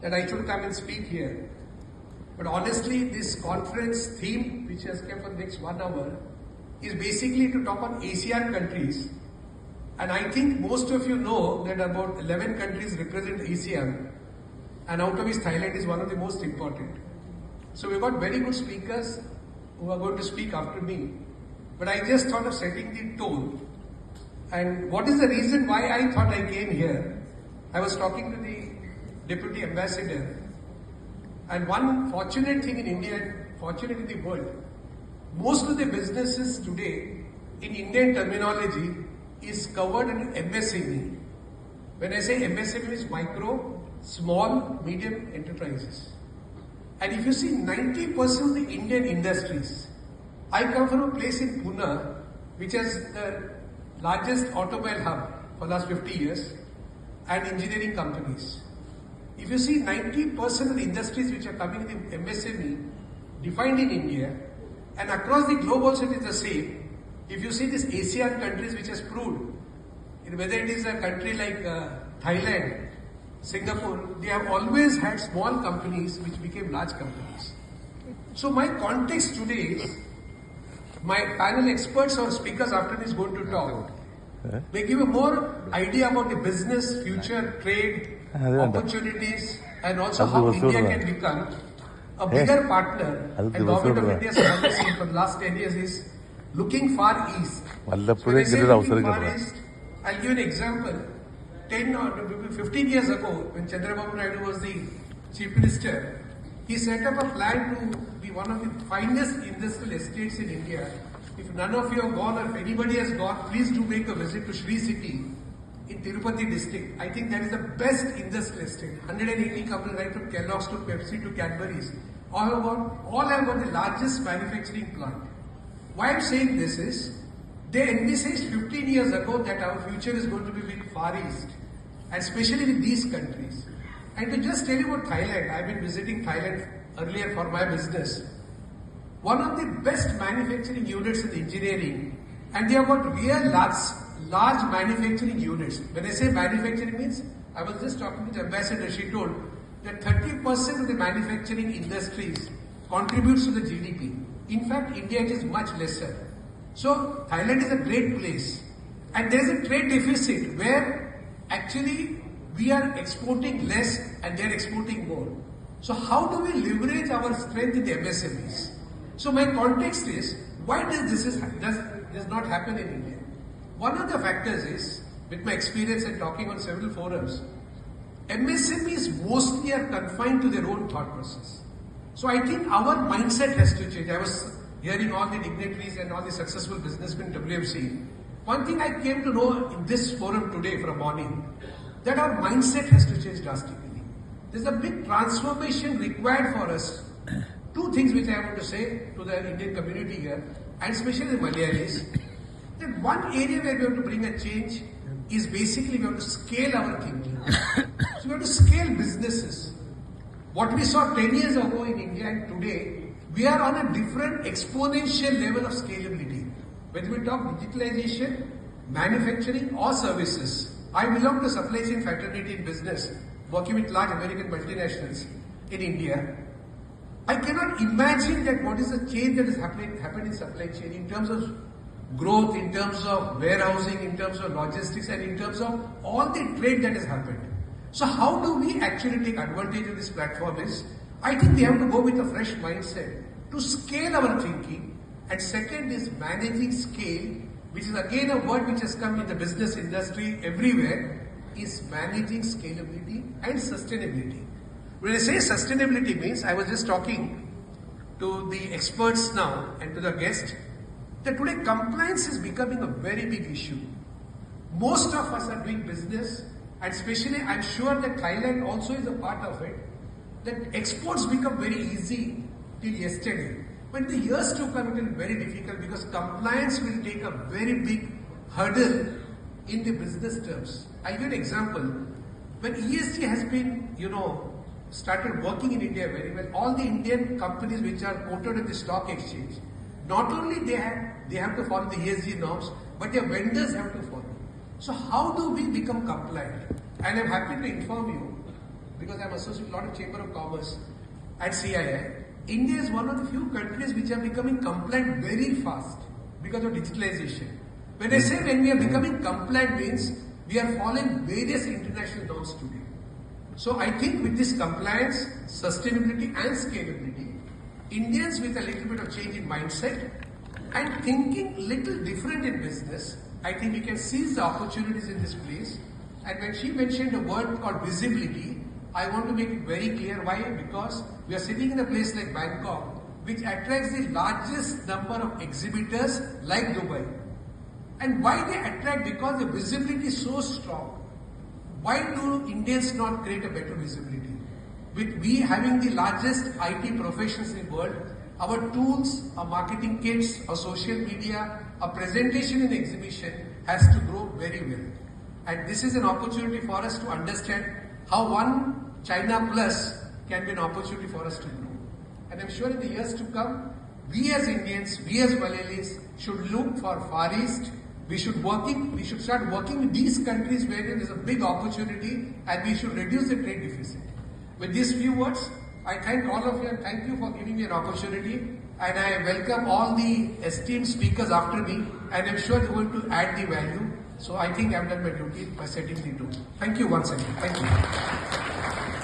that I should come and speak here. But honestly, this conference theme, which has kept for the next 1 hour, is basically to talk on ASEAN countries. And I think most of you know that about 11 countries represent ASEAN, and out of which Thailand is one of the most important. So we've got very good speakers who are going to speak after me. But I just thought of setting the tone. And what is the reason why I thought I came here? I was talking to the Deputy Ambassador, and one fortunate thing in India, fortunate in the world, most of the businesses today, in Indian terminology, is covered in MSME. When I say MSME, it's micro, small, medium enterprises. And if you see 90% of the Indian industries, I come from a place in Pune, which is the largest automobile hub for the last 50 years, and engineering companies. If you see 90% of the industries which are coming in the MSME, defined in India, and across the globe also it is the same. If you see these ASEAN countries which has proved, whether it is a country like Thailand, Singapore, they have always had small companies which became large companies. So my context today is, my panel experts or speakers after this going to talk. They give a more idea about the business, future, trade, opportunities, and also how India can become a bigger partner. And Government of India's policy for the last 10 years is looking far east. So when I say looking far east, I'll give an example. 10 or 15 years ago, when Chandrababu Naidu was the Chief Minister, he set up a plan to be one of the finest industrial estates in India. If none of you have gone or if anybody has gone, please do make a visit to Sri City in Tirupati district. I think that is the best industrial estate. 180 companies right from Kellogg's to Pepsi to Cadbury's. All have got the largest manufacturing plant. Why I'm saying this is, they envisaged 15 years ago that our future is going to be with Far East, and especially with these countries. And to just tell you about Thailand, I've been visiting Thailand earlier for my business. One of the best manufacturing units in engineering, and they have got real large manufacturing units. When I say manufacturing means, I was just talking to the ambassador, she told that 30% of the manufacturing industries contributes to the GDP. In fact, India is much lesser. So Thailand is a great place. And there is a trade deficit where actually we are exporting less and they are exporting more. So how do we leverage our strength in the MSMEs? So my context is, why does not happen in India? One of the factors is, with my experience and talking on several forums, MSMEs mostly are confined to their own thought process. So I think our mindset has to change. I was hearing all the dignitaries and all the successful businessmen in WMC. One thing I came to know in this forum today from morning, that our mindset has to change drastically. There's a big transformation required for us. Two things which I want to say to the Indian community here, and especially the Malayalis, that one area where we have to bring a change is basically we have to scale our thinking. So we have to scale businesses. What we saw 10 years ago in India and today, we are on a different exponential level of scalability. Whether we talk digitalization, manufacturing or services. I belong to supply chain fraternity in business, working with large American multinationals in India. I cannot imagine that what is the change that is happened in supply chain in terms of growth, in terms of warehousing, in terms of logistics, and in terms of all the trade that has happened. So how do we actually take advantage of this platform is, I think we have to go with a fresh mindset to scale our thinking. And second is managing scale, which is again a word which has come in the business industry everywhere, is managing scalability and sustainability. When I say sustainability means, I was just talking to the experts now and to the guest, that today compliance is becoming a very big issue. Most of us are doing business, and especially I'm sure that Thailand also is a part of it, that exports become very easy till yesterday. But in the years to come, it will be very difficult because compliance will take a very big hurdle in the business terms. I'll give an example. When ESG has been, started working in India very well, all the Indian companies which are quoted in the stock exchange, not only they have to follow the ESG norms, but their vendors have to follow. So how do we become compliant? And I'm happy to inform you, because I'm a associated with a lot of Chamber of Commerce and CII. India is one of the few countries which are becoming compliant very fast because of digitalization. When I say when we are becoming compliant means we are following various international norms today. So I think with this compliance, sustainability and scalability, Indians with a little bit of change in mindset and thinking little different in business, I think we can seize the opportunities in this place. And when she mentioned a word called visibility, I want to make it very clear why. Because we are sitting in a place like Bangkok, which attracts the largest number of exhibitors like Dubai. And why they attract? Because the visibility is so strong. Why do Indians not create a better visibility? With we having the largest IT professions in the world, our tools, our marketing kits, our social media, our presentation in exhibition has to grow very well. And this is an opportunity for us to understand how one China Plus can be an opportunity for us to grow. And I'm sure in the years to come, we as Indians, we as Malayalis should look for Far East. We should start working with these countries where there is a big opportunity and we should reduce the trade deficit. With these few words, I thank all of you and thank you for giving me an opportunity. And I welcome all the esteemed speakers after me, and I'm sure they're going to add the value. So I think I've done my duty by setting the tone. Thank you once again. Thank you.